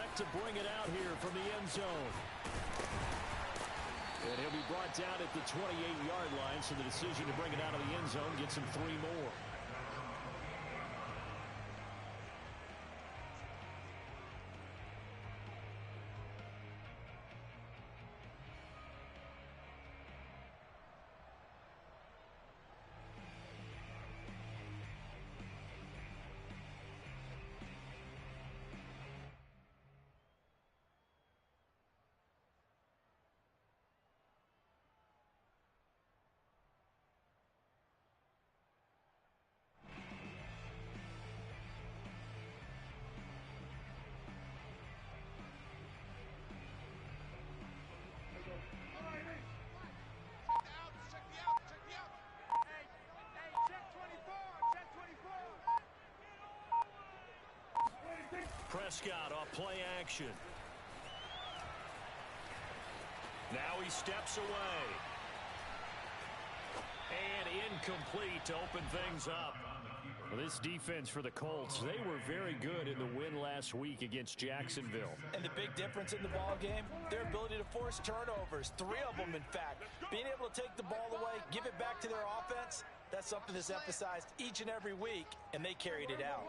elect to bring it out here from the end zone. And he'll be brought down at the 28-yard line, so the decision to bring it out of the end zone gets him 3 more. Prescott off play action. Now he steps away. And incomplete to open things up. Well, this defense for the Colts, they were very good in the win last week against Jacksonville. And the big difference in the ball game, their ability to force turnovers, 3 of them in fact. Being able to take the ball away, give it back to their offense, that's something that's emphasized each and every week, and they carried it out.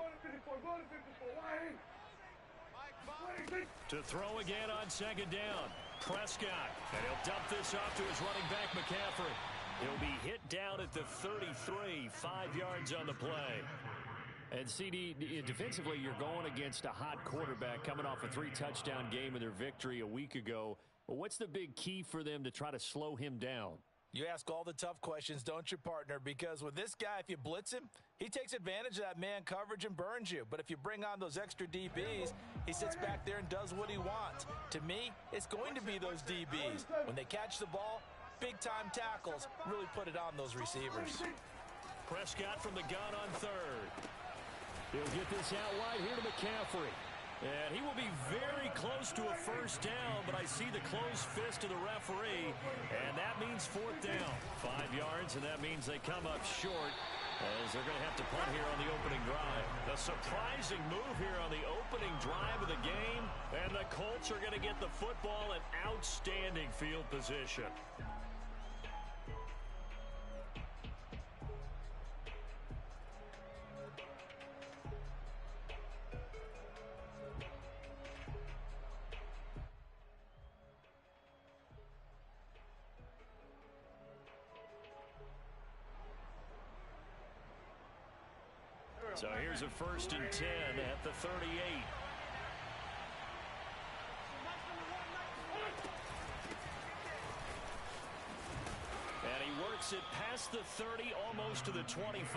To throw again on second down. Prescott. And he'll dump this off to his running back, McCaffrey. He'll be hit down at the 33, 5 yards on the play. And CD, defensively, you're going against a hot quarterback coming off a 3-touchdown game in their victory a week ago. Well, what's the big key for them to try to slow him down? You ask all the tough questions, don't you, partner? Because with this guy, if you blitz him, he takes advantage of that man coverage and burns you. But if you bring on those extra DBs, he sits back there and does what he wants. To me, it's going to be those DBs. When they catch the ball, big-time tackles really put it on those receivers. Prescott from the gun on third. He'll get this out wide here to McCaffrey. And he will be very close to a first down, but I see the closed fist of the referee, and that means 4th down. 5 yards, and that means they come up short as they're going to have to punt here on the opening drive. The surprising move here on the opening drive of the game, and the Colts are going to get the football in outstanding field position. So here's a 1st and 10 at the 38. And he works it past the 30, almost to the 25.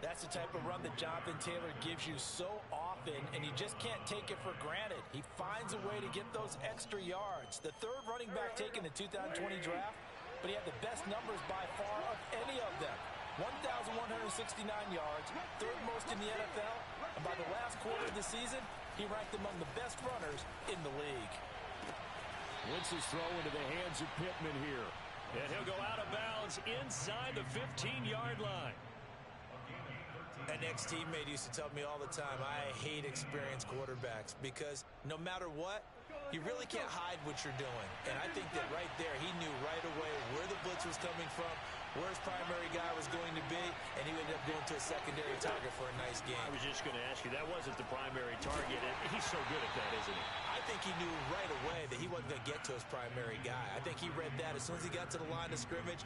That's the type of run that Jonathan Taylor gives you so often, and you just can't take it for granted. He finds a way to get those extra yards. The 3rd running back taken in the 2020 draft, but he had the best numbers by far of any of them. 1,169 yards, 3rd most in the NFL, and by the last quarter of the season, he ranked among the best runners in the league. Wins his throw into the hands of Pittman here. And he'll go out of bounds inside the 15-yard line. An ex-teammate used to tell me all the time, I hate experienced quarterbacks because no matter what, you really can't hide what you're doing. And I think that right there, he knew right away where the blitz was coming from, where his primary guy was going to be, and he ended up going to a secondary target for a nice game. I was just going to ask you, that wasn't the primary target. He's so good at that, isn't he? I think he knew right away that he wasn't going to get to his primary guy. I think he read that as soon as he got to the line of scrimmage,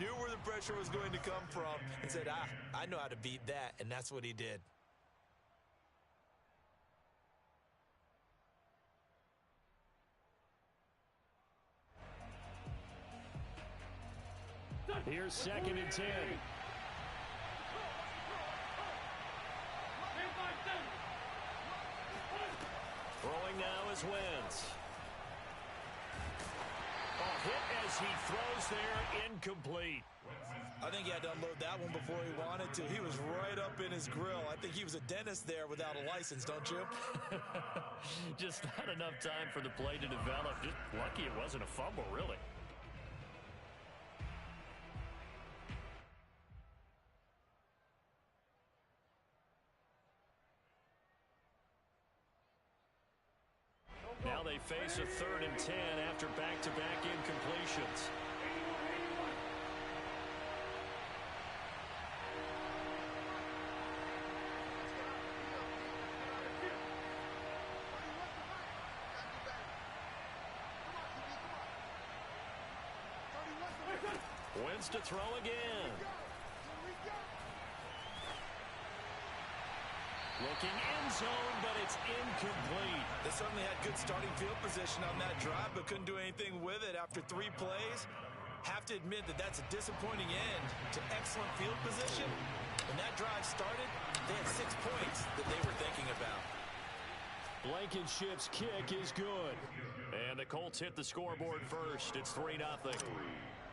knew where the pressure was going to come from, and said, I know how to beat that, and that's what he did. Here's 2nd and 10. Throwing now is Wentz. A hit as he throws there, incomplete. I think he had to unload that one before he wanted to. He was right up in his grill. I think he was a dentist there without a license, don't you? Just not enough time for the play to develop. Just lucky it wasn't a fumble, really. Now they face a 3rd and 10 after back-to-back incompletions. Wins to throw again. Looking end zone, but it's incomplete. They certainly had good starting field position on that drive, but couldn't do anything with it after 3 plays. Have to admit that that's a disappointing end to excellent field position. When that drive started, they had 6 points that they were thinking about. Blankenship's kick is good. And the Colts hit the scoreboard first. It's 3-0.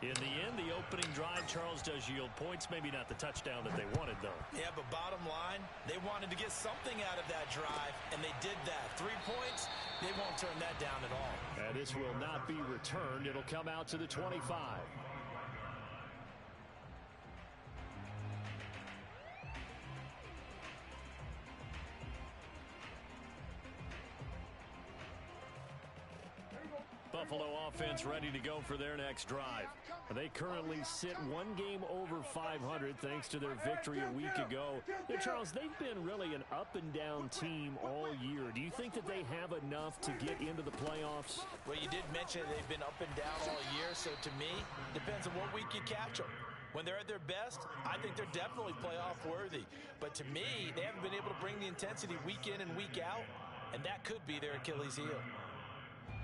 In the end, the opening drive, Charles, does yield points. Maybe not the touchdown that they wanted, though. Yeah, but bottom line, they wanted to get something out of that drive, and they did that. 3 points, they won't turn that down at all. And this will not be returned. It'll come out to the 25. Buffalo offense ready to go for their next drive. They currently sit 1 game over 500 thanks to their victory a week ago. Now, Charles, they've been really an up-and-down team all year. Do you think that they have enough to get into the playoffs? Well, you did mention they've been up and down all year, so to me, depends on what week you catch them. When they're at their best, I think they're definitely playoff worthy. But to me, they haven't been able to bring the intensity week in and week out, and that could be their Achilles heel.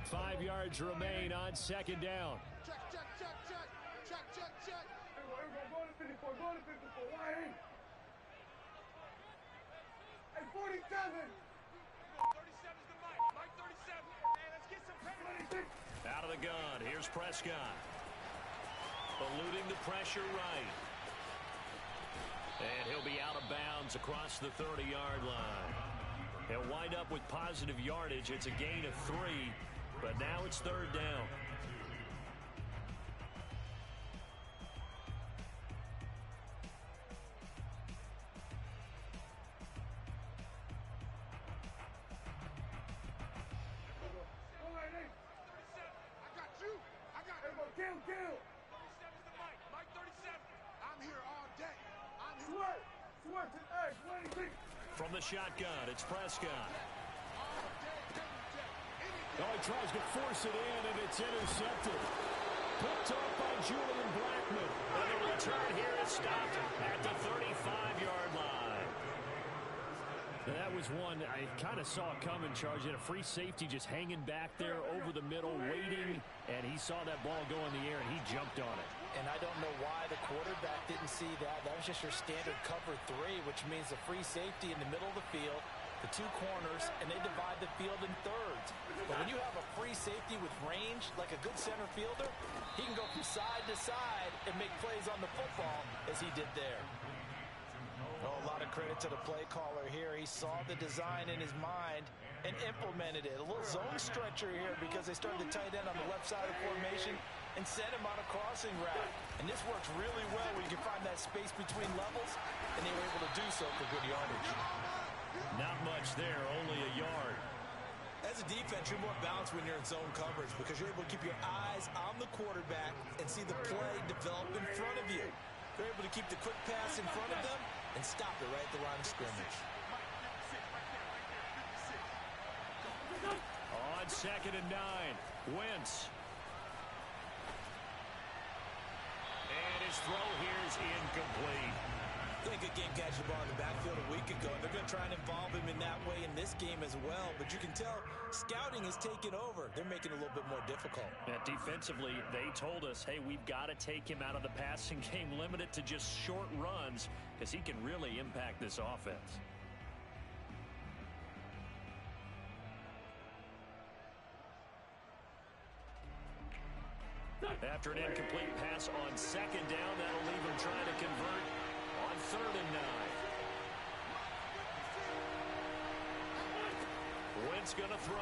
5 yards remain on 2nd down. Check. Go to 54. Go to 54. Why? Hey, 47. 37's the mic. Mike 37. Hey, let's get some penalties. Out of the gun. Here's Prescott. Eluding the pressure right. And he'll be out of bounds across the 30-yard line. He'll wind up with positive yardage. It's a gain of 3. But now it's 3rd down. Kill. 37's the mic. Mike 37. I'm here all day. I'm here. Sweat to egg. 26. From the shotgun, it's Prescott. All day, every day. Oh, he tries to force it in, and it's intercepted. Picked off by Julian Blackman. And the return here is stopped at the 35-yard line. Now, that was one I kind of saw coming, Charles. He had a free safety just hanging back there over the middle, waiting, and he saw that ball go in the air, and he jumped on it. And I don't know why the quarterback didn't see that. That was just your standard cover 3, which means a free safety in the middle of the field, the 2 corners, and they divide the field in thirds. But when you have a free safety with range, like a good center fielder, he can go from side to side and make plays on the football as he did there. Oh, a lot of credit to the play caller here. He saw the design in his mind and implemented it. A little zone stretcher here because they started the tight end on the left side of formation and sent him on a crossing route. And this works really well when you can find that space between levels, and they were able to do so for good yardage. Not much there, only a yard. As a defense, you're more balanced when you're in zone coverage because you're able to keep your eyes on the quarterback and see the play develop in front of you. They're able to keep the quick pass in front of them and stop it right at the line of scrimmage. On 2nd and 9, Wentz. And his throw here is incomplete. They good game catching the ball in the backfield a week ago. They're going to try and involve him in that way in this game as well. But you can tell scouting is taking over. They're making it a little bit more difficult. Defensively, they told us, hey, we've got to take him out of the passing game, limit it to just short runs, because he can really impact this offense. After an incomplete pass on 2nd down, that'll leave him trying to convert on 3rd and 9. Wentz going to throw.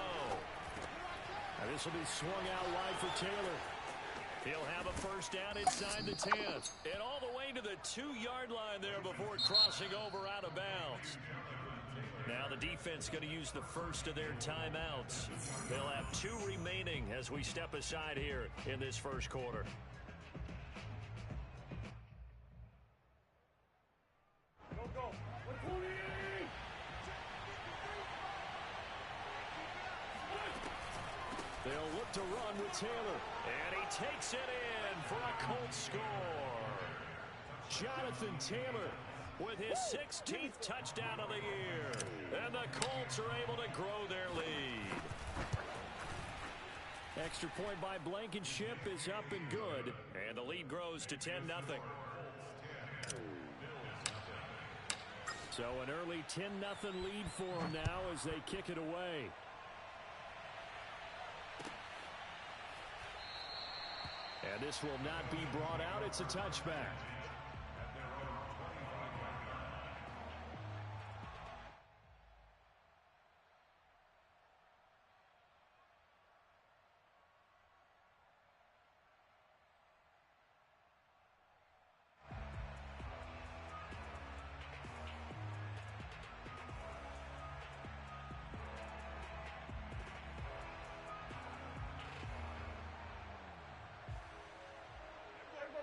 Now this will be swung out wide for Taylor. He'll have a first down inside the 10. And all the way to the 2-yard line there before crossing over out of bounds. Now the defense going to use the first of their timeouts. They'll have 2 remaining as we step aside here in this first quarter. They'll look to run with Taylor. And he takes it in for a Colts score. Jonathan Taylor with his 16th touchdown of the year. And the Colts are able to grow their lead. Extra point by Blankenship is up and good. And the lead grows to 10-0. So an early 10-0 lead for them now as they kick it away. And this will not be brought out. It's a touchback.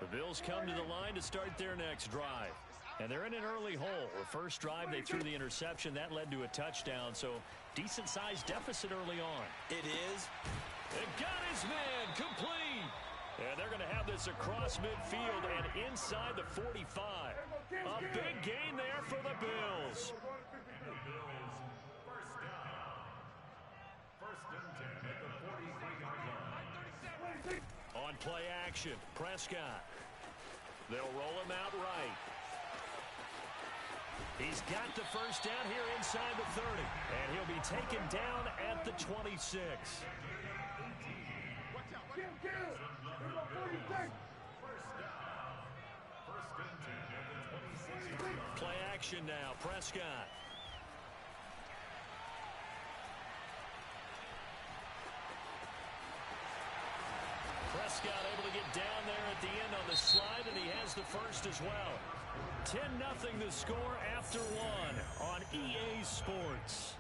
The Bills come to the line to start their next drive. And they're in an early hole. The first drive, they threw the interception. That led to a touchdown. So decent-sized deficit early on. It is. It got his man complete. And they're going to have this across midfield and inside the 45. A big gain there for the Bills. First and 10 at the 43-yard line. On play action, Prescott. They'll roll him out right. He's got the first down here inside the 30. And he'll be taken down at the 26. Play action now, Prescott. Prescott able to get down there at the end on the slide, and he has the first as well. 10-0 the score after 1 on EA Sports.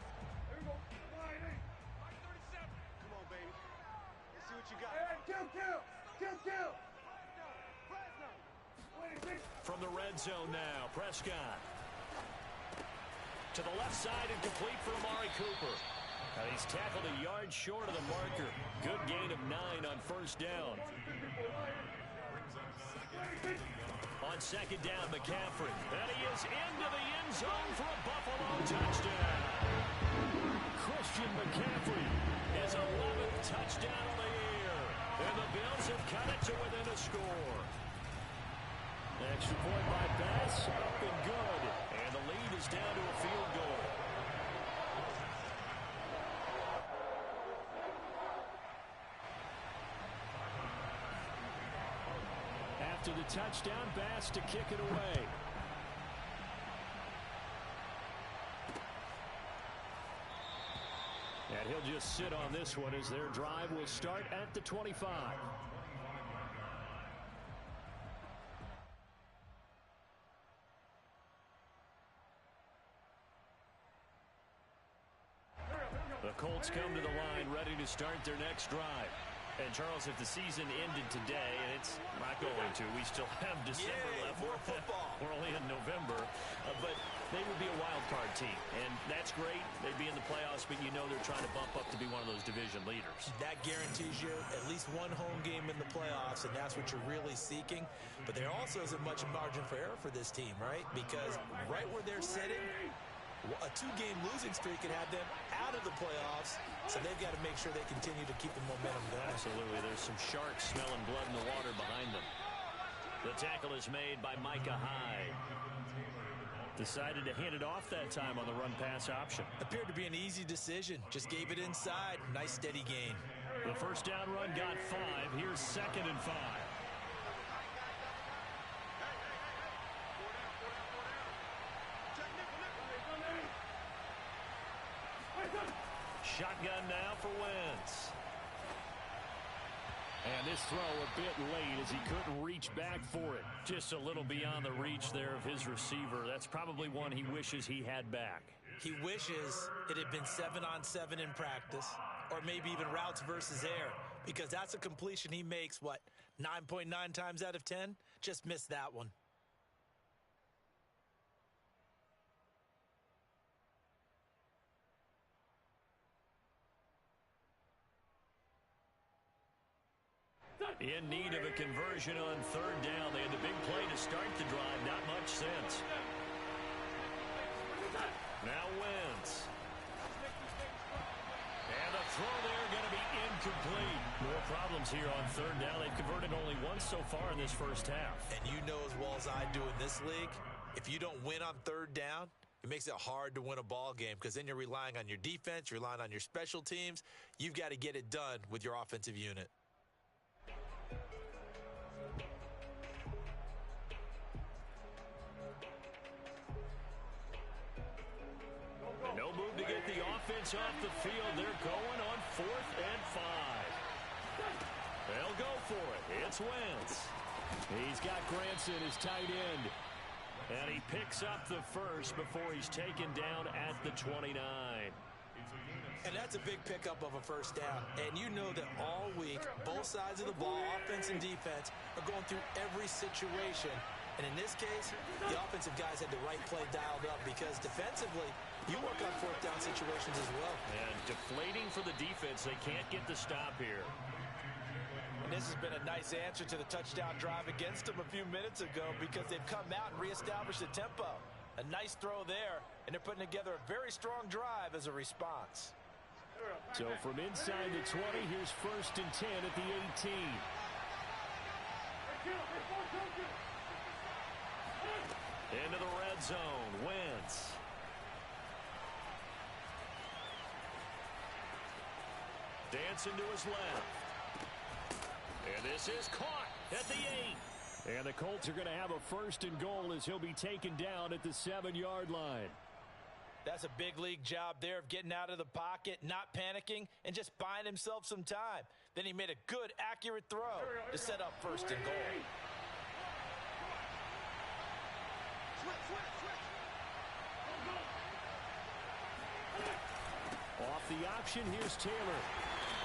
Come on, baby. Let's see what you got. Kill. From the red zone now, Prescott. To the left side and complete for Amari Cooper. And he's tackled a yard short of the marker. Good gain of 9 on first down. On second down, McCaffrey. And he is into the end zone for a Buffalo touchdown. Christian McCaffrey, his 11th touchdown of the year. And the Bills have cut it to within a score. Extra point by Bass, up and good. And the lead is down to a field goal. After the touchdown, Bass to kick it away. And he'll just sit on this one as their drive will start at the 25. The Colts come to the line ready to start their next drive. And, Charles, if the season ended today, and it's not going to, we still have December left. More football. We're only in November. But they would be a wild card team. And that's great. They'd be in the playoffs, but you know they're trying to bump up to be one of those division leaders. That guarantees you at least one home game in the playoffs, and that's what you're really seeking. But there also isn't much margin for error for this team, right? Because right where they're sitting, a 2-game losing streak could have them out of the playoffs, so they've got to make sure they continue to keep the momentum going. Absolutely. There's some sharks smelling blood in the water behind them. The tackle is made by Micah Hyde. Decided to hand it off that time on the run-pass option. Appeared to be an easy decision. Just gave it inside. Nice steady gain. The first down run got 5. Here's 2nd and 5. Shotgun now for Wentz. And this throw a bit late as he couldn't reach back for it. Just a little beyond the reach there of his receiver. That's probably one he wishes he had back. He wishes it had been 7-on-7 in practice, or maybe even routes versus air, because that's a completion he makes, 9.9 times out of 10? Just missed that one. In need of a conversion on third down. They had the big play to start the drive. Not much sense. Now Wentz. And the throw there going to be incomplete. More problems here on third down. They've converted only once so far in this first half. And you know as well as I do in this league, if you don't win on third down, it makes it hard to win a ball game because then you're relying on your defense, you're relying on your special teams. You've got to get it done with your offensive unit. No move to get the offense off the field. They're going on 4th and 5. They'll go for it. It's Wentz. He's got Granson, his tight end. And he picks up the first before he's taken down at the 29. And that's a big pickup of a first down. And you know that all week, both sides of the ball, offense and defense, are going through every situation. And in this case, the offensive guys had the right play dialed up because defensively, you work on 4th down situations as well. And deflating for the defense. They can't get the stop here. And this has been a nice answer to the touchdown drive against them a few minutes ago because they've come out and reestablished the tempo. A nice throw there, and they're putting together a very strong drive as a response. So from inside the 20, here's 1st and 10 at the 18. Into the red zone, Wentz. Dancing to his left. And this is caught at the 8. And the Colts are going to have a 1st and goal as he'll be taken down at the 7-yard line. That's a big league job there of getting out of the pocket, not panicking, and just buying himself some time. Then he made a good, accurate throw to set up 1st and goal. Off the option, here's Taylor.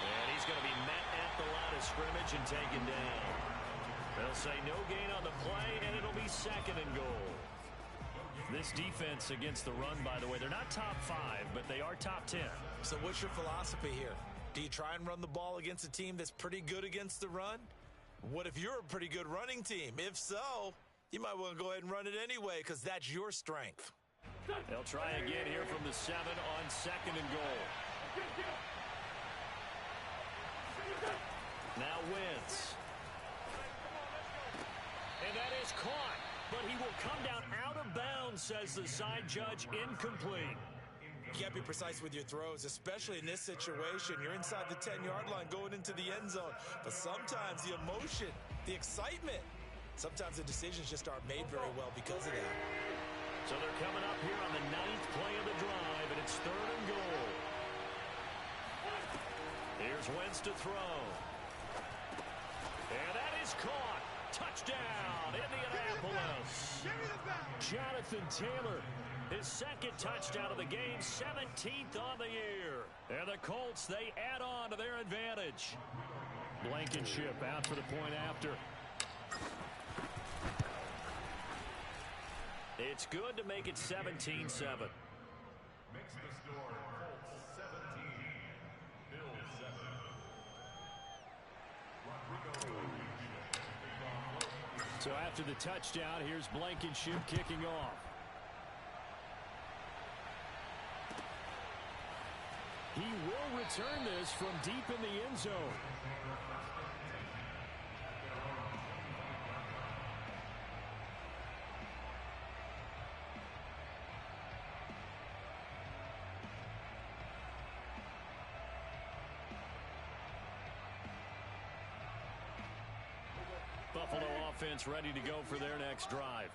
And he's going to be met at the line of scrimmage and taken down. They'll say no gain on the play, and it'll be 2nd and goal. This defense against the run, by the way, they're not top 5, but they are top 10. So what's your philosophy here? Do you try and run the ball against a team that's pretty good against the run? What if you're a pretty good running team? If so, you might want to go ahead and run it anyway because that's your strength. They'll try again here from the 7 on 2nd and goal. Now Wentz. And that is caught. But he will come down out of bounds, says the side judge. Incomplete. You got to be precise with your throws, especially in this situation. You're inside the 10-yard line going into the end zone. But sometimes the emotion, the excitement, sometimes the decisions just aren't made very well because of that. So they're coming up here on the 9th play of the drive, and it's 3rd and goal. Here's Wentz to throw. And that is caught. Touchdown, Indianapolis. Jonathan Taylor, his 2nd touchdown of the game, 17th on the year. And the Colts, they add on to their advantage. Blankenship out for the point after. It's good to make it 17-7. Makes the score Colts 17, Bills 7. So after the touchdown, here's Blankenship kicking off. He will return this from deep in the end zone. Buffalo offense ready to go for their next drive.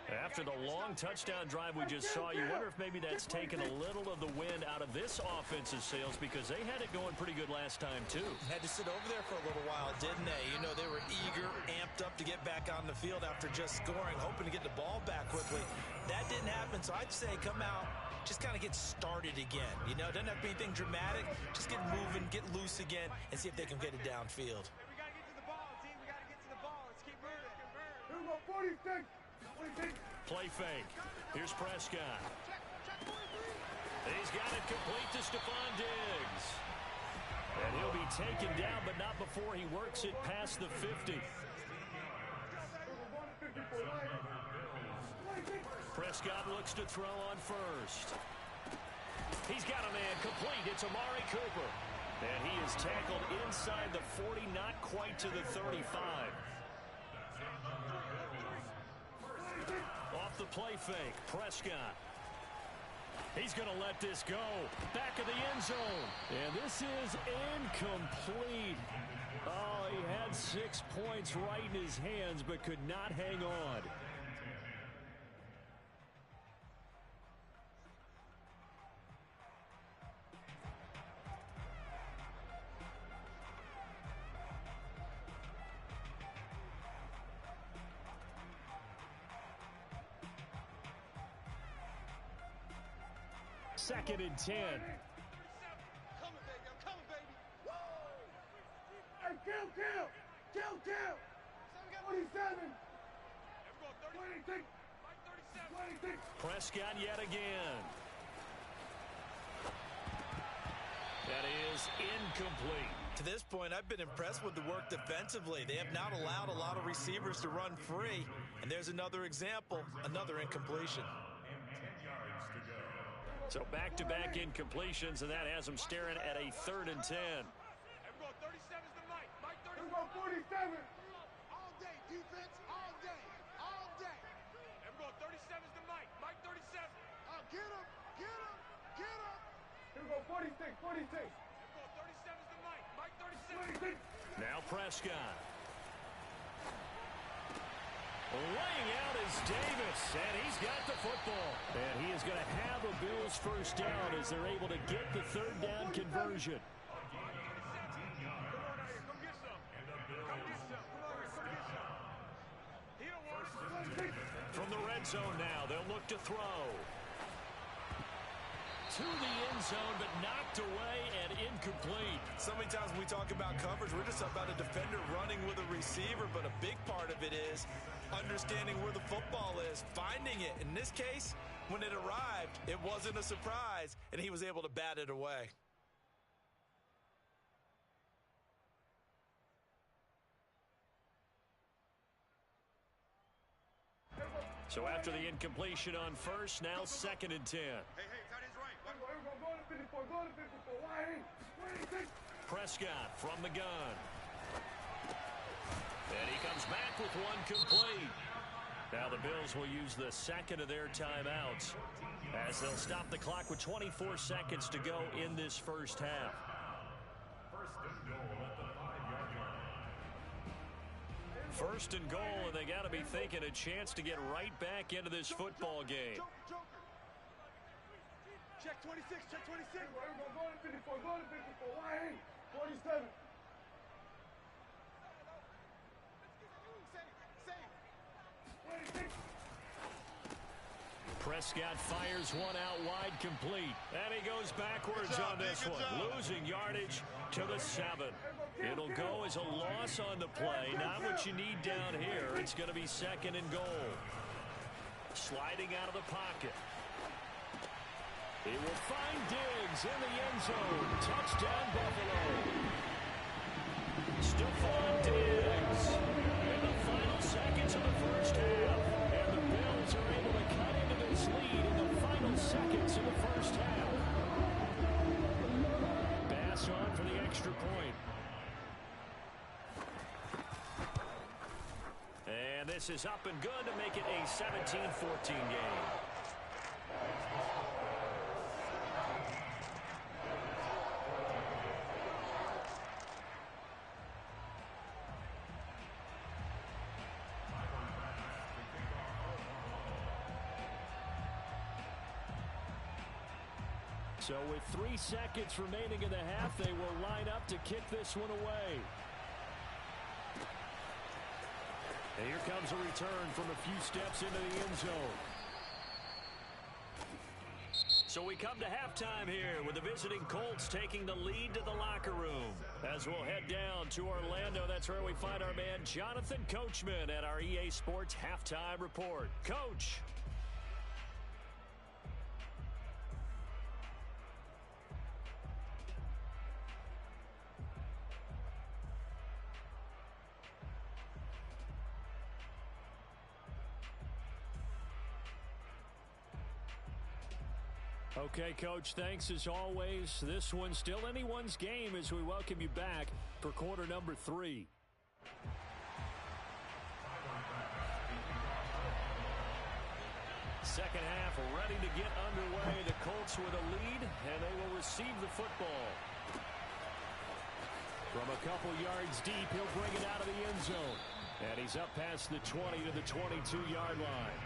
After the long touchdown drive we just saw, you wonder if maybe that's taken a little of the wind out of this offense's sails because they had it going pretty good last time, too. Had to sit over there for a little while, didn't they? You know, they were eager, amped up to get back on the field after just scoring, hoping to get the ball back quickly. That didn't happen, so I'd say come out, just kind of get started again. You know, doesn't have to be anything dramatic. Just get moving, get loose again, and see if they can get it downfield. We got to get to the ball, team. We got to get to the ball. Let's keep moving. Here we go, 46. 46. Play fake. Here's Prescott. He's got it complete to Stephon Diggs. And he'll be taken down, but not before he works it past the 50. Prescott looks to throw on first. He's got a man complete. It's Amari Cooper. And he is tackled inside the 40, not quite to the 35. Off the play fake, Prescott. He's going to let this go. Back of the end zone. And this is incomplete. Oh, he had 6 points right in his hands, but could not hang on. Second and 10. Coming, baby. I'm coming, baby. Woo! Hey, kill. 27. 26. 26. Prescott yet again. That is incomplete. To this point, I've been impressed with the work defensively. They have not allowed a lot of receivers to run free. And there's another example, another incompletion. So back-to-back incompletions, and that has them staring at a 3rd and 10. Here we go, 37's the Mike. Mike 37. Here we go, 47. All day, defense, all day, all day. Here we go, 37's the Mike. Mike 37. Get him, get him, get him. Here we go, 46, 46. Here we go, 37's the Mike. Mike 37. 26. Now Prescott. Laying out is Davis, and he's got the football. And he is going to have a Bills first down as they're able to get the 3rd down conversion. From the red zone now, they'll look to throw. To the end zone, but knocked away and incomplete. So many times when we talk about coverage, we're just about a defender running with a receiver, but a big part of it is understanding where the football is, finding it. In this case, when it arrived, it wasn't a surprise, and he was able to bat it away. So after the incompletion on first, now 2nd and 10. Hey, tight end's right. Here we go, go to 54, go to 54. Why? 26. Prescott from the gun. And he comes back with one complete. Now the Bills will use the 2nd of their timeouts as they'll stop the clock with 24 seconds to go in this first half. First and goal, and they got to be thinking a chance to get right back into this football game. Check 26, check 26. Here we go, go to 54, go to 54. Why? 47. Prescott fires one out wide complete. And he goes backwards on this one. Losing yardage to the 7. It'll go as a loss on the play. Not what you need down here. It's going to be 2nd and goal. Sliding out of the pocket. He will find Diggs in the end zone. Touchdown, Buffalo. Stephon Diggs in the final seconds of the first half. And the Bills are able to cut into this lead in the final seconds of the first half. Pass on for the extra point. And this is up and good to make it a 17-14 game. So with 3 seconds remaining in the half, they will line up to kick this one away. And here comes a return from a few steps into the end zone. So we come to halftime here with the visiting Colts taking the lead to the locker room. As we'll head down to Orlando, that's where we find our man Jonathan Coachman at our EA Sports Halftime Report. Coach. Okay, Coach, thanks as always. This one's still anyone's game as we welcome you back for quarter number 3. Second half ready to get underway. The Colts with a lead, and they will receive the football. From a couple yards deep, he'll bring it out of the end zone. And he's up past the 20 to the 22-yard line.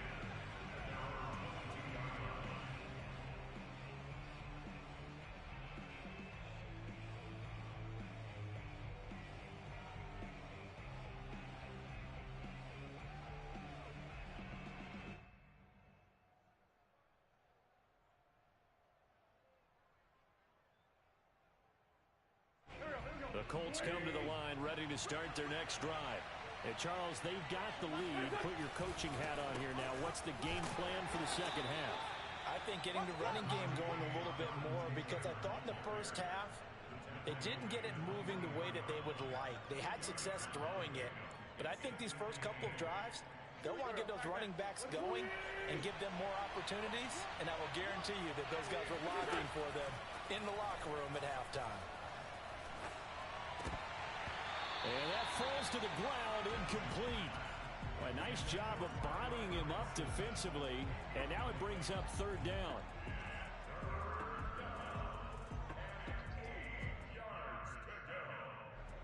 The Colts come to the line ready to start their next drive. And Charles, they've got the lead. Put your coaching hat on here now. What's the game plan for the second half? I think getting the running game going a little bit more, because I thought in the first half they didn't get it moving the way that they would like. They had success throwing it, but I think these first couple of drives, they'll want to get those running backs going and give them more opportunities, and I will guarantee you that those guys were lobbying for them in the locker room at halftime. And that falls to the ground, incomplete. A nice job of bodying him up defensively, and now it brings up third down.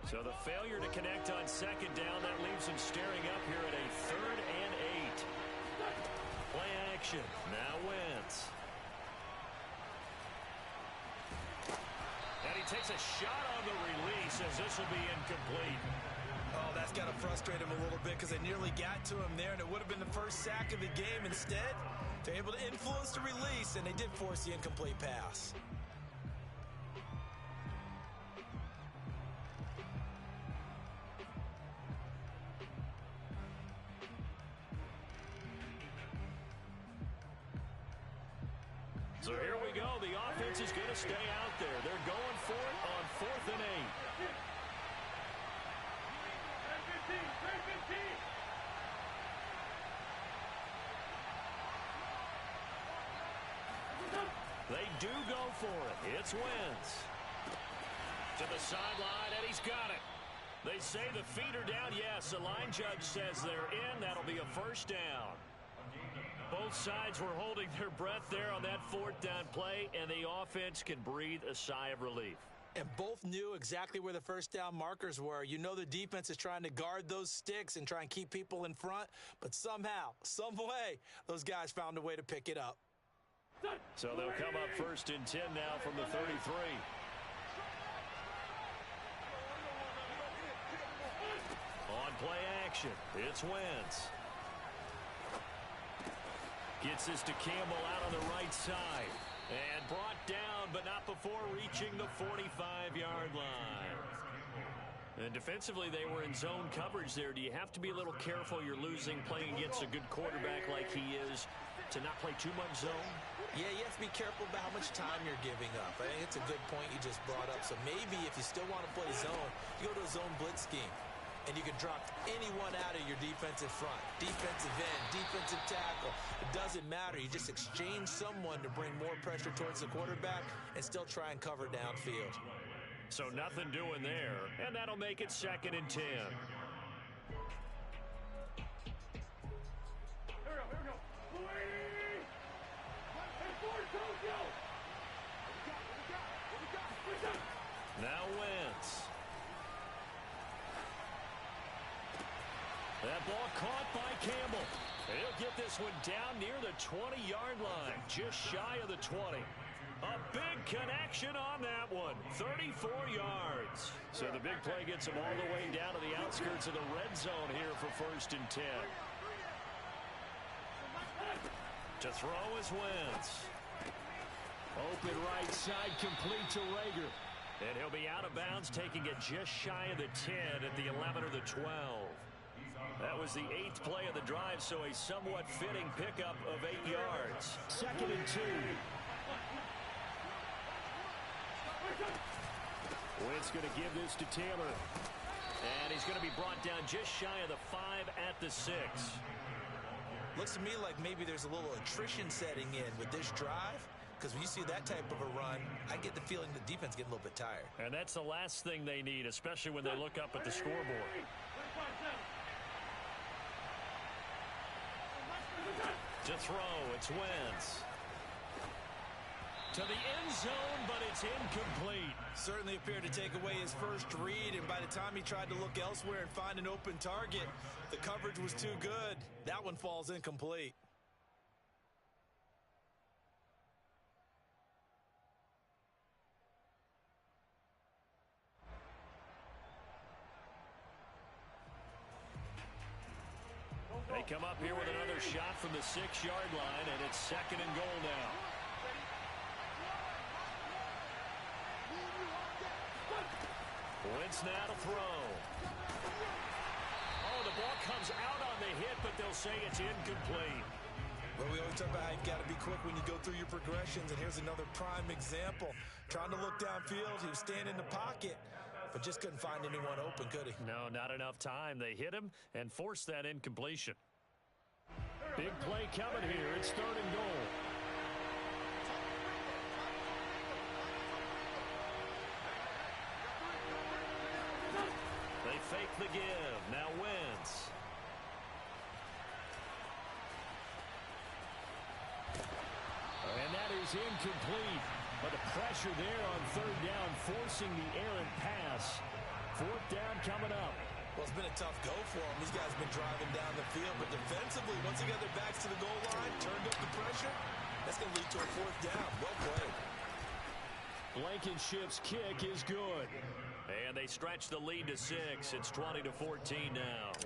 So the failure to connect on second down, that leaves him staring up here at a 3rd and 8. Play action. Now Wentz. And he takes a shot on the release as this will be incomplete. Oh, that's got to frustrate him a little bit because they nearly got to him there, and it would have been the first sack of the game. Instead, they're able to influence the release, and they did force the incomplete pass. So here we go. The offense is going to stay out there. They're going for it on 4th and 8. They do go for it. It's Wentz. To the sideline, and he's got it. They say the feet are down. Yes, the line judge says they're in. That'll be a first down. Both sides were holding their breath there on that 4th down play, and the offense can breathe a sigh of relief. And both knew exactly where the first down markers were. You know the defense is trying to guard those sticks and try and keep people in front, but somehow, some way, those guys found a way to pick it up. So they'll come up 1st and 10 now from the 33. On play action, it's Wentz. Gets this to Campbell out on the right side. And brought down, but not before reaching the 45-yard line. And defensively, they were in zone coverage there. Do you have to be a little careful? You're losing, playing against a good quarterback like he is, to not play too much zone? Yeah, you have to be careful about how much time you're giving up. I think it's a good point you just brought up. So maybe if you still want to play zone, you go to a zone blitz scheme. And you can drop anyone out of your defensive front, defensive end, defensive tackle. It doesn't matter. You just exchange someone to bring more pressure towards the quarterback and still try and cover downfield. So nothing doing there, and that'll make it 2nd and 10. Here we go. Now Wentz. That ball caught by Campbell. He'll get this one down near the 20-yard line, just shy of the 20. A big connection on that one. 34 yards. So the big play gets him all the way down to the outskirts of the red zone here for 1st and 10. To throw is Wentz. Open right side, complete to Rager. And he'll be out of bounds, taking it just shy of the 10 at the 11 or the 12. That was the 8th play of the drive, so a somewhat fitting pickup of 8 yards. 2nd and 2. Wentz going to give this to Taylor. And he's going to be brought down just shy of the 5 at the 6. Looks to me like maybe there's a little attrition setting in with this drive. Because when you see that type of a run, I get the feeling the defense getting a little bit tired. And that's the last thing they need, especially when they look up at the scoreboard. To throw, it's Wentz. To the end zone, but it's incomplete. Certainly appeared to take away his first read, and by the time he tried to look elsewhere and find an open target, the coverage was too good. That one falls incomplete. They come up here with another shot from the 6-yard line, and it's 2nd and goal now. Wentz now to throw. Oh, the ball comes out on the hit, but they'll say it's incomplete. Well, we always talk about how you've got to be quick when you go through your progressions, and here's another prime example. Trying to look downfield, he was standing in the pocket, but just couldn't find anyone open, could he? No, not enough time. They hit him and forced that incompletion. Big play coming here. It's 3rd and goal. They fake the give. Now Wentz. And that is incomplete. But the pressure there on 3rd down, forcing the errant pass. 4th down coming up. Well, it's been a tough go for them. These guys have been driving down the field, but defensively, once they got their backs to the goal line, turned up the pressure, that's going to lead to a 4th down. Well played. Blankenship's kick is good. And they stretch the lead to 6. It's 20-14 now.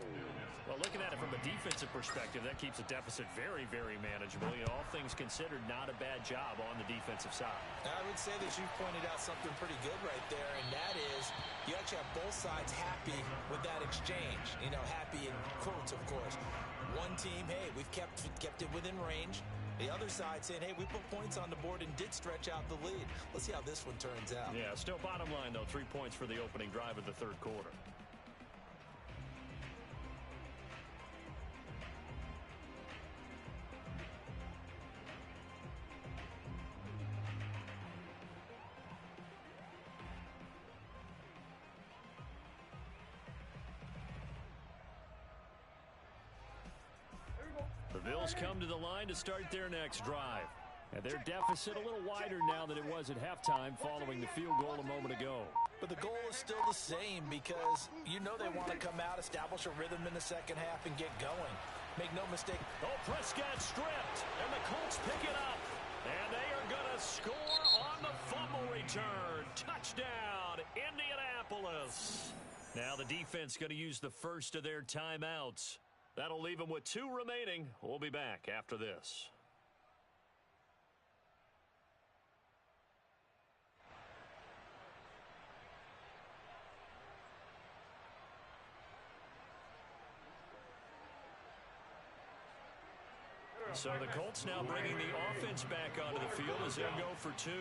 Well, looking at it from a defensive perspective, that keeps the deficit very, very manageable. You know, all things considered, not a bad job on the defensive side. I would say that you pointed out something pretty good right there, and that is you actually have both sides happy with that exchange. You know, happy in quotes, of course. One team, hey, we've kept it within range. The other side saying, hey, we put points on the board and did stretch out the lead. Let's see how this one turns out. Yeah, still bottom line, though, 3 points for the opening drive of the 3rd quarter. The Bills come to the line to start their next drive. And their deficit a little wider now than it was at halftime following the field goal a moment ago. But the goal is still the same because you know they want to come out, establish a rhythm in the second half, and get going. Make no mistake. Oh, Prescott stripped, and the Colts pick it up. And they are going to score on the fumble return. Touchdown, Indianapolis. Now the defense going to use the first of their timeouts. That'll leave them with 2 remaining. We'll be back after this. So the Colts now bringing the offense back onto the field as they go for 2.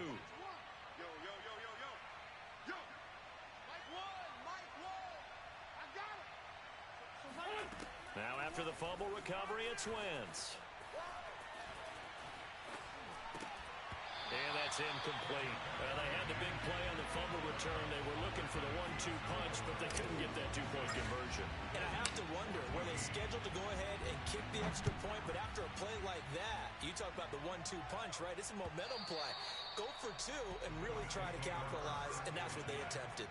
Now after the fumble recovery, it's Wentz. And that's incomplete. Well, they had the big play on the fumble return. They were looking for the 1-2 punch, but they couldn't get that 2-point conversion. And I have to wonder, were they scheduled to go ahead and kick the extra point? But after a play like that, you talk about the 1-2 punch, right? It's a momentum play. Go for 2 and really try to capitalize, and that's what they attempted.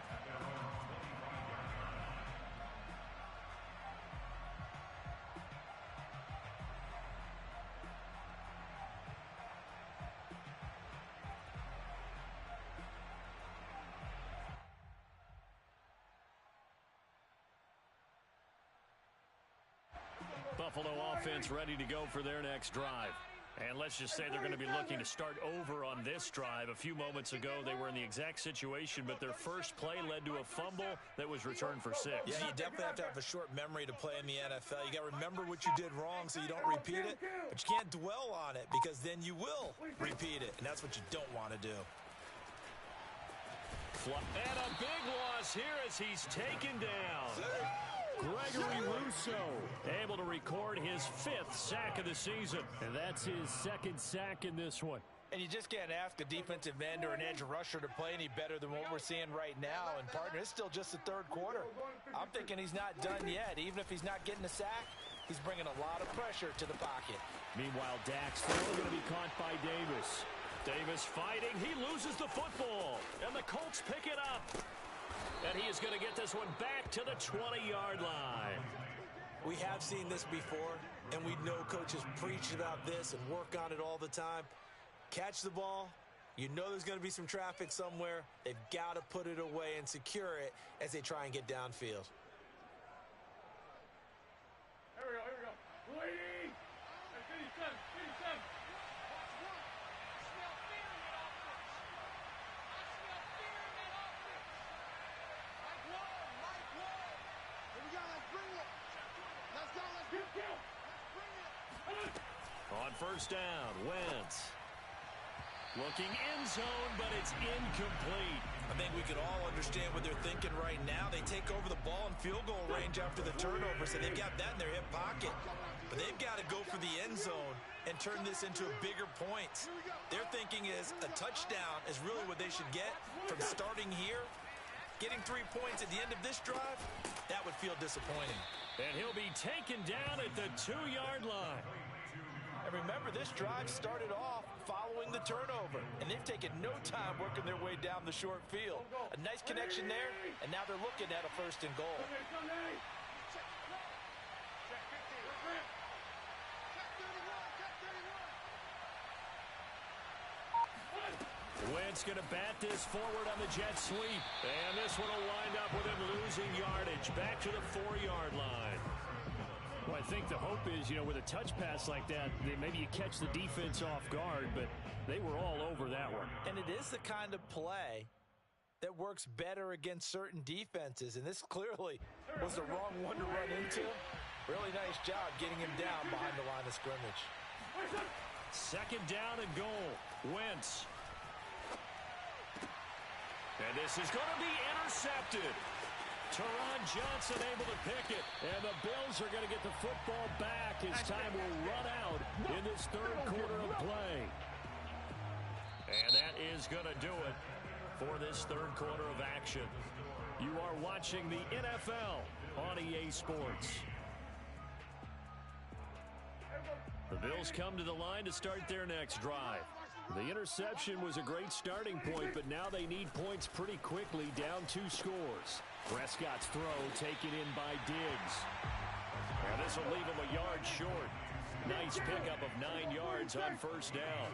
Buffalo offense ready to go for their next drive. And let's just say they're going to be looking to start over on this drive. A few moments ago, they were in the exact situation, but their first play led to a fumble that was returned for 6. Yeah, you definitely have to have a short memory to play in the NFL. You got to remember what you did wrong so you don't repeat it, but you can't dwell on it because then you will repeat it, and that's what you don't want to do. And a big loss here as he's taken down. Gregory Rousseau able to record his 5th sack of the season. And that's his 2nd sack in this one. And you just can't ask a defensive end or an edge rusher to play any better than what we're seeing right now. And, partner, it's still just the 3rd quarter. I'm thinking he's not done yet. Even if he's not getting a sack, he's bringing a lot of pressure to the pocket. Meanwhile, Dak's throw going to be caught by Davis. Davis fighting. He loses the football. And the Colts pick it up. And he is going to get this one back to the 20-yard line. We have seen this before, and we know coaches preach about this and work on it all the time. Catch the ball. You know there's going to be some traffic somewhere. They've got to put it away and secure it as they try and get downfield. Here we go. Lady! 57. On first down, Wentz. Looking end zone, but it's incomplete. I think we could all understand what they're thinking right now. They take over the ball in field goal range after the turnover, so they've got that in their hip pocket. But they've got to go for the end zone and turn this into a bigger point. Their thinking is a touchdown is really what they should get from starting here. Getting 3 points at the end of this drive, that would feel disappointing. And he'll be taken down at the 2-yard line. And remember, this drive started off following the turnover, and they've taken no time working their way down the short field. A nice connection there, and now they're looking at a 1st and goal. Wentz going to bat this forward on the jet sweep. And this one will wind up with him losing yardage back to the 4-yard line. Well, I think the hope is, with a touch pass like that, maybe you catch the defense off guard, but they were all over that one. And it is the kind of play that works better against certain defenses, and this clearly was the wrong one to run into. Really nice job getting him down behind the line of scrimmage. 2nd down and goal. Wentz. And this is going to be intercepted. Teron Johnson able to pick it. And the Bills are going to get the football back as time will run out in this 3rd quarter of play. And that is going to do it for this 3rd quarter of action. You are watching the NFL on EA Sports. The Bills come to the line to start their next drive. The interception was a great starting point, but now they need points pretty quickly, down 2 scores. Prescott's throw taken in by Diggs. And this will leave him a yard short. Nice pickup of 9 yards on first down.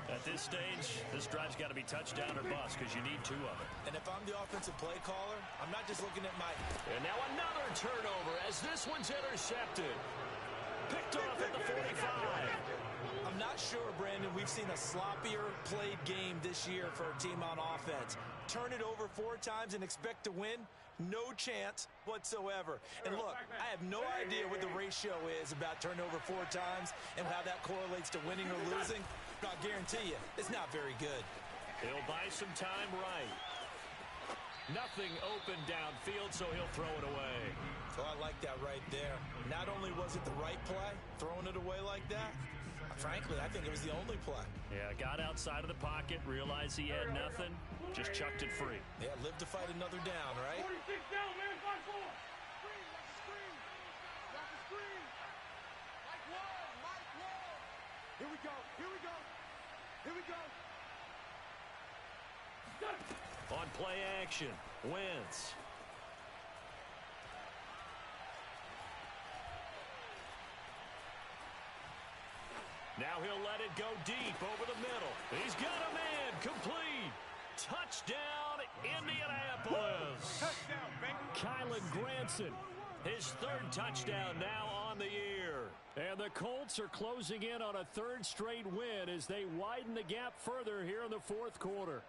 At this stage, this drive's got to be touchdown or bust because you need 2 of it. And if I'm the offensive play caller, I'm not just looking at my... And now another turnover as this one's intercepted. Picked off at the 45. I'm not sure, Brandon, we've seen a sloppier played game this year for a team on offense. Turn it over 4 times and expect to win? No chance whatsoever. And look, I have no idea what the ratio is about turnover 4 times and how that correlates to winning or losing. But I'll guarantee you, it's not very good. He'll buy some time right. Nothing open downfield, so he'll throw it away. Oh, I like that right there. Not only was it the right play, throwing it away like that, frankly, I think it was the only play. Yeah, got outside of the pocket, realized he had nothing, just chucked it free. Yeah, live to fight another down, right? 46 down, man, 5-4. Screen, that's a screen. That's a screen. Mike Wall. Here we go. On play action, Wentz. Now he'll let it go deep over the middle. He's got a man, complete. Touchdown, Indianapolis. Touchdown, baby. Kylan Granson His third touchdown now on the year. And the Colts are closing in on a third straight win as they widen the gap further here in the fourth quarter.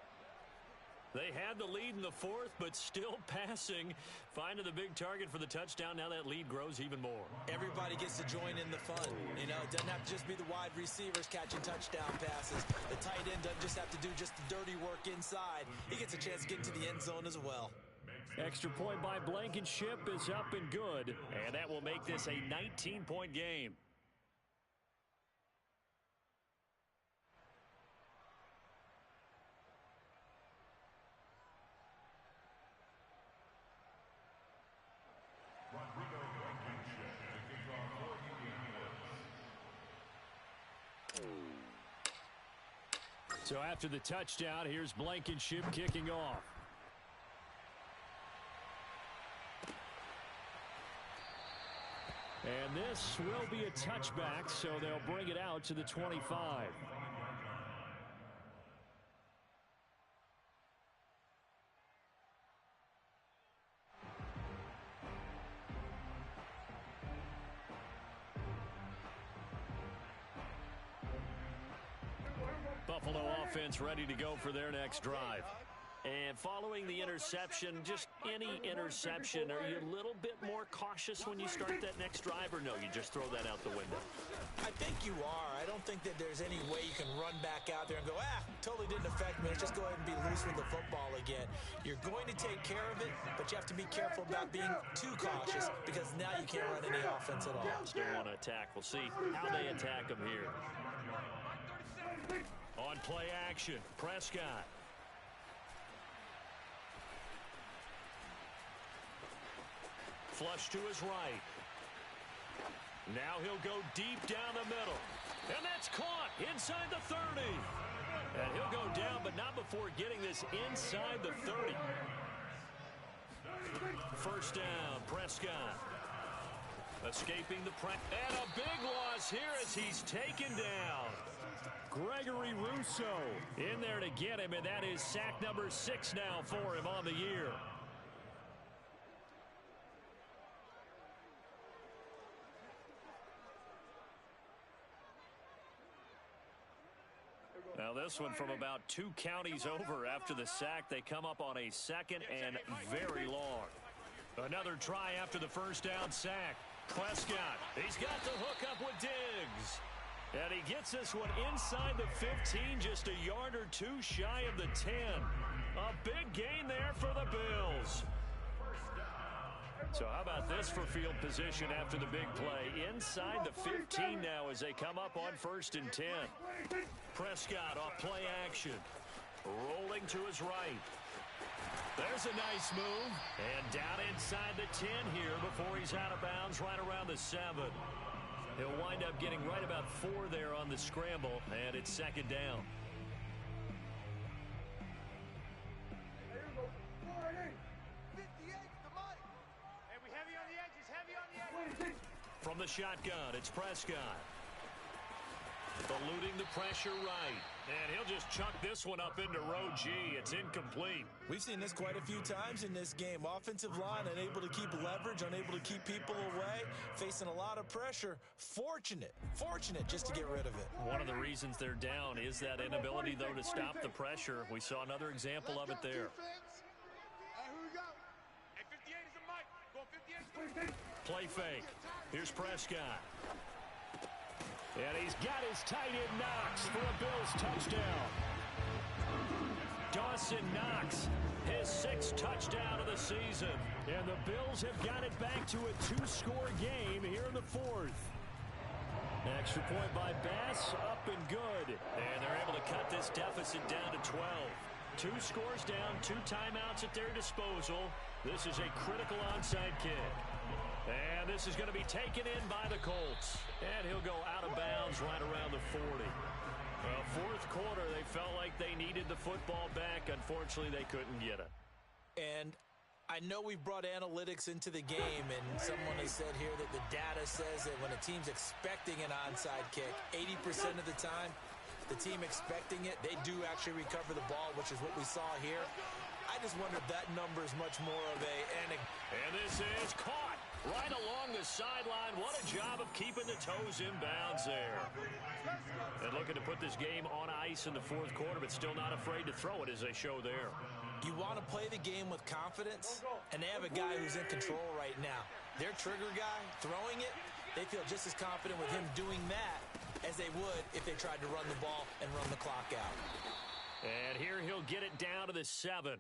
They had the lead in the fourth, but still passing. Finding the big target for the touchdown. Now that lead grows even more. Everybody gets to join in the fun. You know, it doesn't have to just be the wide receivers catching touchdown passes. The tight end doesn't just have to do just the dirty work inside. He gets a chance to get into the end zone as well. Extra point by Blankenship is up and good. And that will make this a 19-point game. So after the touchdown, here's Blankenship kicking off. And this will be a touchback, so they'll bring it out to the 25. Buffalo offense ready to go for their next drive. And following the interception, just any interception, are you a little bit more cautious when you start that next drive, or no, you just throw that out the window? I think you are. I don't think that there's any way you can run back out there and go, totally didn't affect me. Let's just go ahead and be loose with the football again. You're going to take care of it, but you have to be careful about being too cautious because now you can't run any offense at all. Still want to attack. We'll see how they attack them here. On play action, Prescott. Flush to his right. Now he'll go deep down the middle. And that's caught inside the 30. And he'll go down, but not before getting this inside the 30. First down, Prescott. Escaping the press. And a big loss here as he's taken down. Gregory Rousseau in there to get him, and that is sack number 6 now for him on the year. Now this one from about 2 counties over after the sack. They come up on a second and very long. Another try after the first down sack. Prescott, he's got the hook up with Diggs. And he gets this one inside the 15, just a yard or 2 shy of the 10. A big gain there for the Bills. So how about this for field position after the big play? Inside the 15 now as they come up on 1st and 10. Prescott off play action. Rolling to his right. There's a nice move. And down inside the 10 here before he's out of bounds right around the 7. He'll wind up getting right about 4 there on the scramble, and it's 2nd down. From the shotgun, it's Prescott. Eluding the pressure right. And he'll just chuck this one up into row G. It's incomplete. We've seen this quite a few times in this game. Offensive line unable to keep leverage, unable to keep people away, facing a lot of pressure. Fortunate just to get rid of it. One of the reasons they're down is that inability, though, to stop the pressure. We saw another example of it there. Play fake. Here's Prescott. And he's got his tight end Knox for a Bills touchdown. Dawson Knox, his 6th touchdown of the season. And the Bills have got it back to a 2-score game here in the 4th. Extra point by Bass, up and good. And they're able to cut this deficit down to 12. 2 scores down, 2 timeouts at their disposal. This is a critical onside kick. And this is going to be taken in by the Colts. And he'll go out of bounds right around the 40. Well, 4th quarter, they felt like they needed the football back. Unfortunately, they couldn't get it. And I know we've brought analytics into the game, and someone has said here that the data says that when a team's expecting an onside kick, 80% of the time, the team expecting it, they do actually recover the ball, which is what we saw here. I just wonder if that number is much more of and this is caught Right along the sideline. What a job of keeping the toes in bounds there. And looking to put this game on ice in the fourth quarter, but still not afraid to throw it as they show there. You want to play the game with confidence, and they have a guy who's in control right now. Their trigger guy, throwing it, they feel just as confident with him doing that as they would if they tried to run the ball and run the clock out. And here he'll get it down to the 7.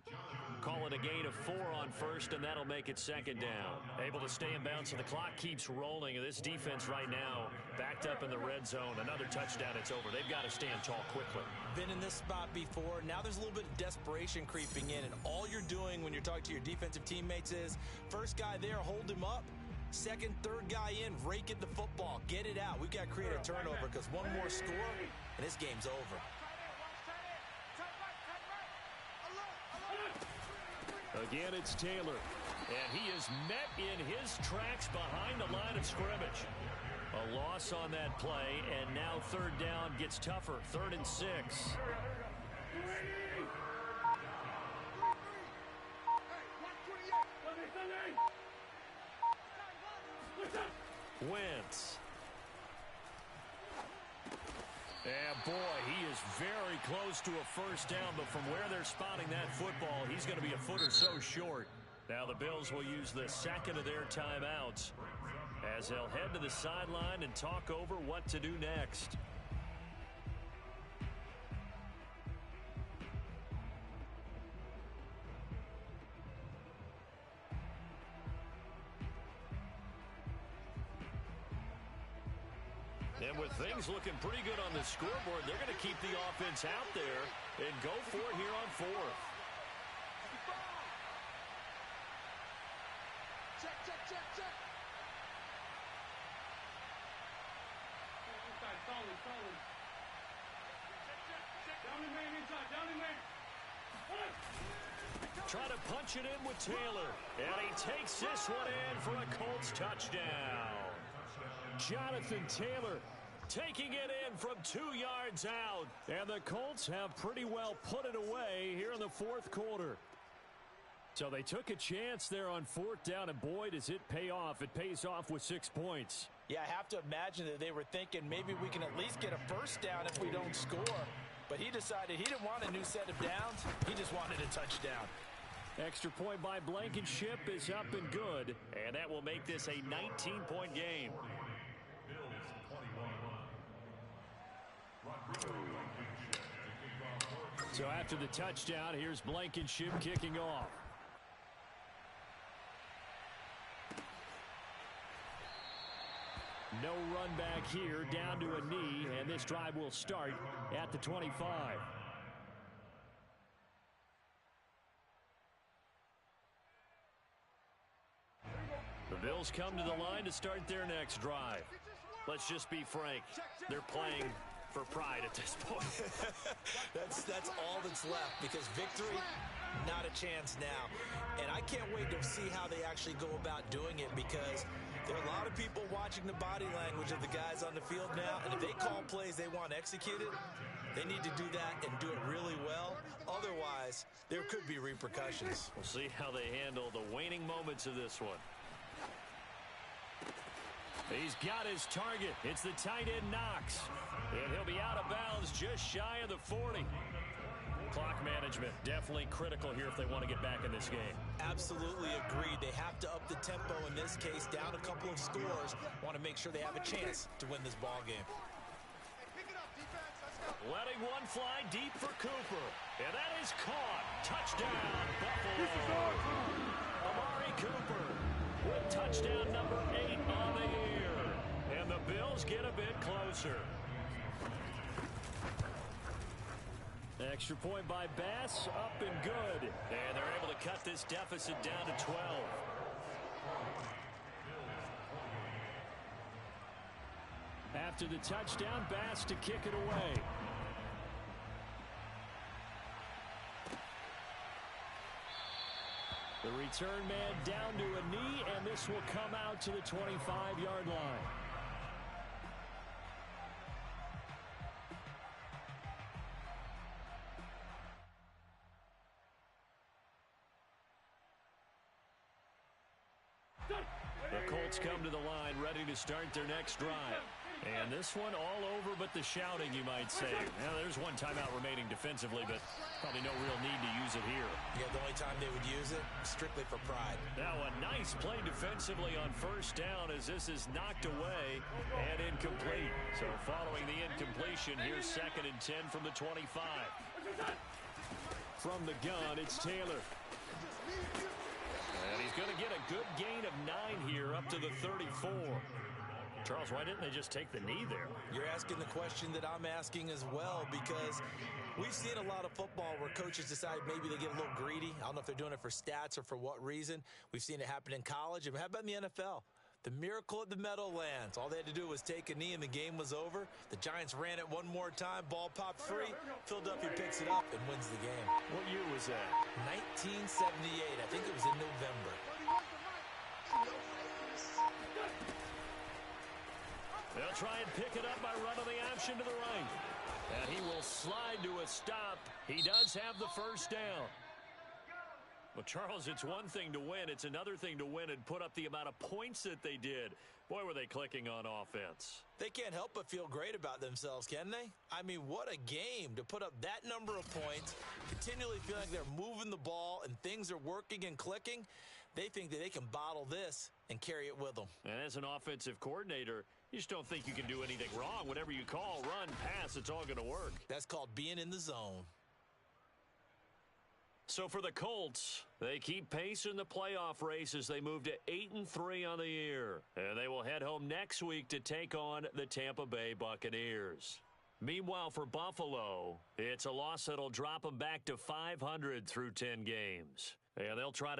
Call it a gain of 4 on first, and that'll make it second down. Able to stay in bounds, so the clock keeps rolling. And this defense right now backed up in the red zone. Another touchdown, it's over. They've got to stand tall quickly. Been in this spot before. Now there's a little bit of desperation creeping in, and all you're doing when you're talking to your defensive teammates is, first guy there, hold him up. Second, third guy in, rake at the football. Get it out. We've got to create a turnover because one more score, and this game's over. Again, it's Taylor, and he is met in his tracks behind the line of scrimmage. A loss on that play, and now third down gets tougher. 3rd and 6. Wentz. And boy, he is very close to a first down, but from where they're spotting that football, he's going to be a foot or so short. Now the Bills will use the second of their timeouts as they'll head to the sideline and talk over what to do next. And with things looking pretty good on the scoreboard, they're going to keep the offense out there and go for it here on 4th. Check, check, check, check. Solid. Down the man inside, down the man. Try to punch it in with Taylor. And he takes this one in for a Colts touchdown. Jonathan Taylor taking it in from 2 yards out. And the Colts have pretty well put it away here in the fourth quarter. So they took a chance there on 4th down, and boy, does it pay off. It pays off with 6 points. Yeah, I have to imagine that they were thinking maybe we can at least get a first down if we don't score. But he decided he didn't want a new set of downs. He just wanted a touchdown. Extra point by Blankenship is up and good, and that will make this a 19-point game. So after the touchdown, here's Blankenship kicking off. No run back here, down to a knee, and this drive will start at the 25. The Bills come to the line to start their next drive. Let's just be frank, they're playing for pride at this point. That's all that's left, because victory, not a chance now. And I can't wait to see how they actually go about doing it, because there are a lot of people watching the body language of the guys on the field now, and if they call plays they want executed, they need to do that and do it really well. Otherwise, there could be repercussions. We'll see how they handle the waning moments of this one. He's got his target. It's the tight end Knox. And he'll be out of bounds just shy of the 40. Clock management definitely critical here if they want to get back in this game. Absolutely agreed. They have to up the tempo in this case, down a couple of scores. Want to make sure they have a chance to win this ball game. Letting one fly deep for Cooper. And that is caught. Touchdown, Buffalo. Amari Cooper with touchdown number 8 on the year. And the Bills get a bit closer. Extra point by Bass, up and good. And they're able to cut this deficit down to 12. After the touchdown, Bass to kick it away. The return man down to a knee, and this will come out to the 25-yard line. The Patriots come to the line, ready to start their next drive. And this one all over but the shouting, you might say. Now, there's one timeout remaining defensively, but probably no real need to use it here. Yeah, the only time they would use it, strictly for pride. Now, a nice play defensively on first down as this is knocked away and incomplete. So following the incompletion, here's 2nd and 10 from the 25. From the gun, it's Taylor. And he's going to get a good gain of 9 here up to the 34. Charles, why didn't they just take the knee there? You're asking the question that I'm asking as well, because we've seen a lot of football where coaches decide maybe they get a little greedy. I don't know if they're doing it for stats or for what reason. We've seen it happen in college. And how about in the NFL? The miracle at the Meadowlands. All they had to do was take a knee and the game was over. The Giants ran it one more time. Ball popped free. Philadelphia picks it up and wins the game. What year was that? 1978. I think it was in November. They'll try and pick it up by running the option to the right. And he will slide to a stop. He does have the first down. Well, Charles, it's one thing to win. It's another thing to win and put up the amount of points that they did. Boy, were they clicking on offense. They can't help but feel great about themselves, can they? I mean, what a game to put up that number of points, continually feeling like they're moving the ball and things are working and clicking. They think that they can bottle this and carry it with them. And as an offensive coordinator, you just don't think you can do anything wrong. Whatever you call, run, pass, it's all going to work. That's called being in the zone. So for the Colts, they keep pace in the playoff race as they move to 8-3 on the year. And they will head home next week to take on the Tampa Bay Buccaneers. Meanwhile, for Buffalo, it's a loss that'll drop them back to 500 through 10 games. And they'll try to